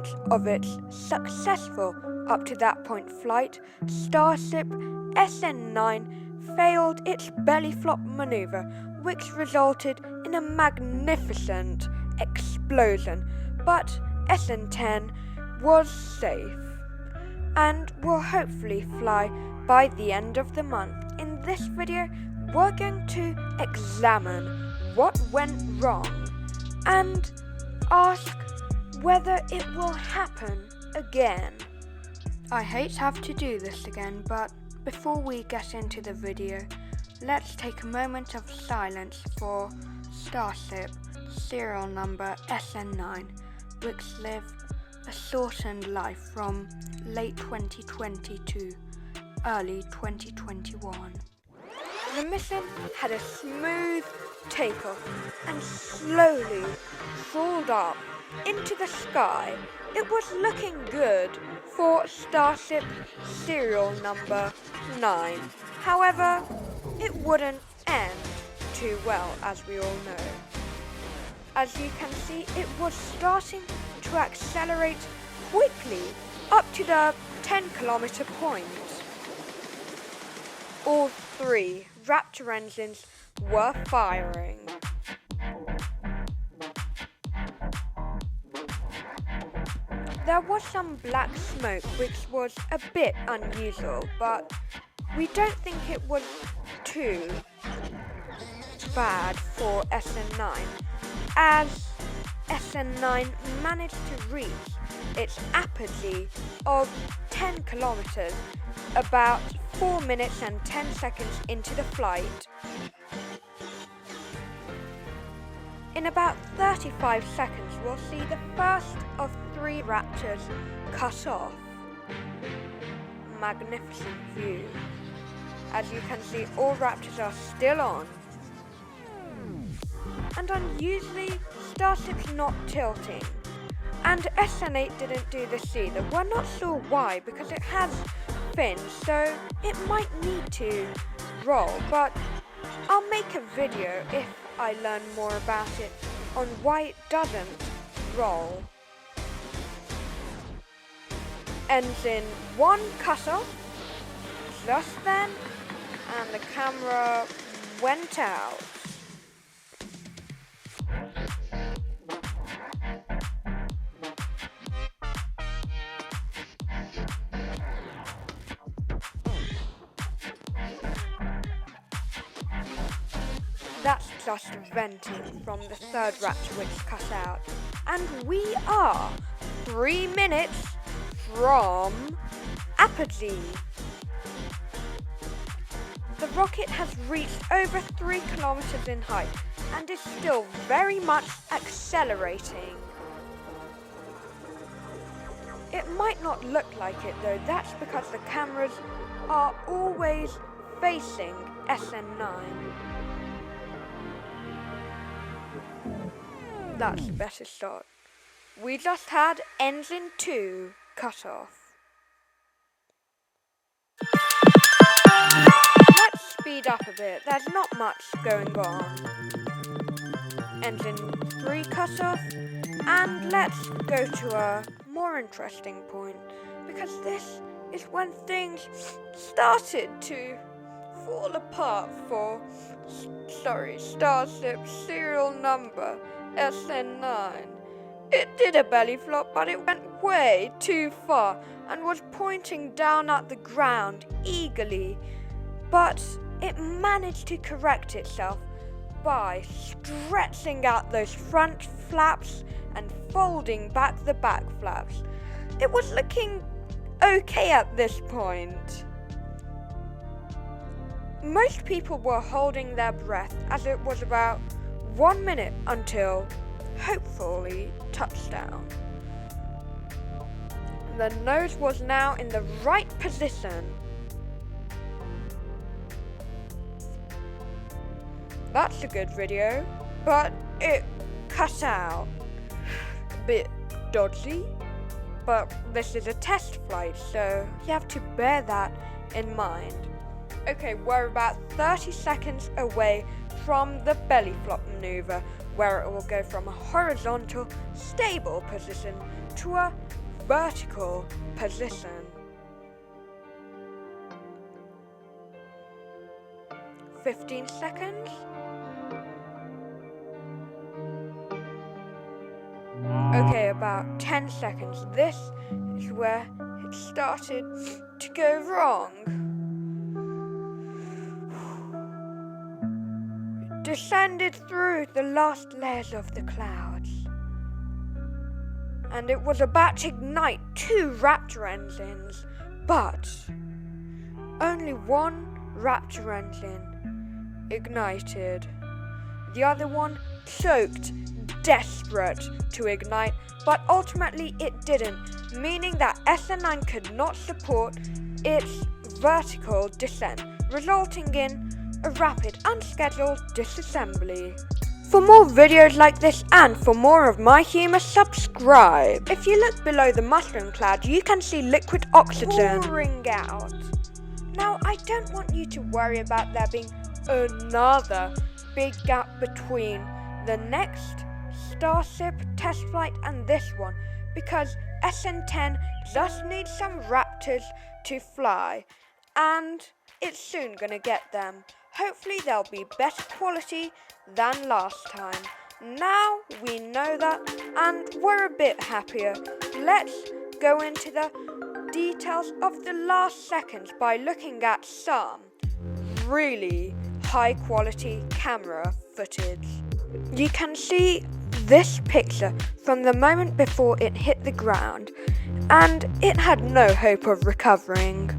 result of its successful up to that point flight, Starship SN9 failed its bellyflop maneuver, which resulted in a magnificent explosion, but SN10 was safe and will hopefully fly by the end of the month. In this video, we're going to examine what went wrong and ask whether it will happen again. I hate to have to do this again, but before we get into the video, let's take a moment of silence for Starship serial number SN9, which lived a shortened life from late 2020 to early 2021. The mission had a smooth takeoff and slowly crawled up into the sky. It was looking good for Starship serial number 9. However, it wouldn't end too well, as we all know. As you can see, it was starting to accelerate quickly up to the 10-kilometer point. All 3 Raptor engines were firing. There was some black smoke, which was a bit unusual, but we don't think it was too bad for SN9, as SN9 managed to reach its apogee of 10 kilometers about 4 minutes and 10 seconds into the flight. In about 35 seconds, we'll see the first of 3 Raptors cut off. Magnificent view. As you can see, all Raptors are still on. And unusually, Starship's not tilting. And SN8 didn't do this either. We're not sure why, because it has fins, so it might need to roll, but I'll make a video if I learn more about it on why it doesn't roll. Engine 1 cut off just then, and the camera went out. That's just venting from the 3rd Raptor which cut out. And we are 3 minutes from apogee. The rocket has reached over 3 kilometers in height and is still very much accelerating. It might not look like it though, that's because the cameras are always facing SN9. That's a better shot. We just had engine 2 cut off. Let's speed up a bit, there's not much going on. Engine 3 cut off, and let's go to a more interesting point, because this is when things started to fall apart for Starship serial number SN9. It did a belly flop, but it went way too far and was pointing down at the ground eagerly. But it managed to correct itself by stretching out those front flaps and folding back the back flaps. It was looking okay at this point. Most people were holding their breath as it was about 1 minute until, hopefully, touchdown. The nose was now in the right position. That's a good video, but it cut out. A bit dodgy, but this is a test flight, so you have to bear that in mind. Okay, we're about 30 seconds away from the belly flop maneuver, where it will go from a horizontal, stable position to a vertical position. 15 seconds. Okay, about 10 seconds. This is where it started to go wrong. It descended through the last layers of the clouds. And it was about to ignite 2 Raptor engines, but only one Raptor engine ignited. The other one choked, desperate to ignite, but ultimately it didn't, meaning that SN9 could not support its vertical descent, resulting in a rapid, unscheduled disassembly. For more videos like this and for more of my humour, subscribe. If you look below the mushroom cloud, you can see liquid oxygen pouring out. Now, I don't want you to worry about there being another big gap between the next Starship test flight and this one, because SN10 just needs some Raptors to fly, and it's soon gonna get them. Hopefully they'll be better quality than last time. Now we know that, and we're a bit happier. Let's go into the details of the last seconds by looking at some really high quality camera footage. You can see this picture from the moment before it hit the ground, and it had no hope of recovering.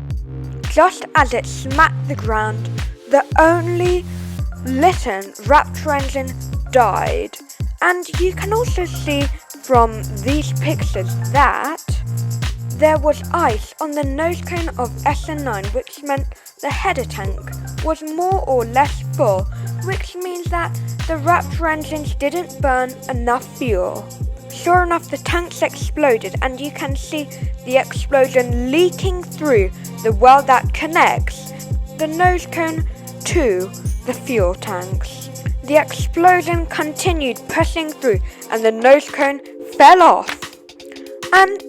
Just as it smacked the ground, the only Lytton Raptor engine died. And you can also see from these pictures that there was ice on the nose cone of SN9, which meant the header tank was more or less full, which means that the Raptor engines didn't burn enough fuel. Sure enough, the tanks exploded, and you can see the explosion leaking through the well that connects the nose cone to the fuel tanks. The explosion continued pushing through, and the nose cone fell off. And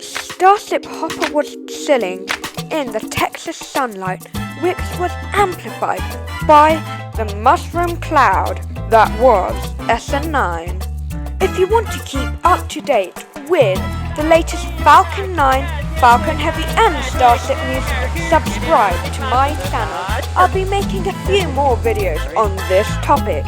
Starship-hopper was chilling in the Texas sunlight, which was amplified by the mushroom cloud that was SN9. If you want to keep up to date with the latest Falcon 9, Falcon Heavy and Starship news, subscribe to my channel. I'll be making a few more videos on this topic.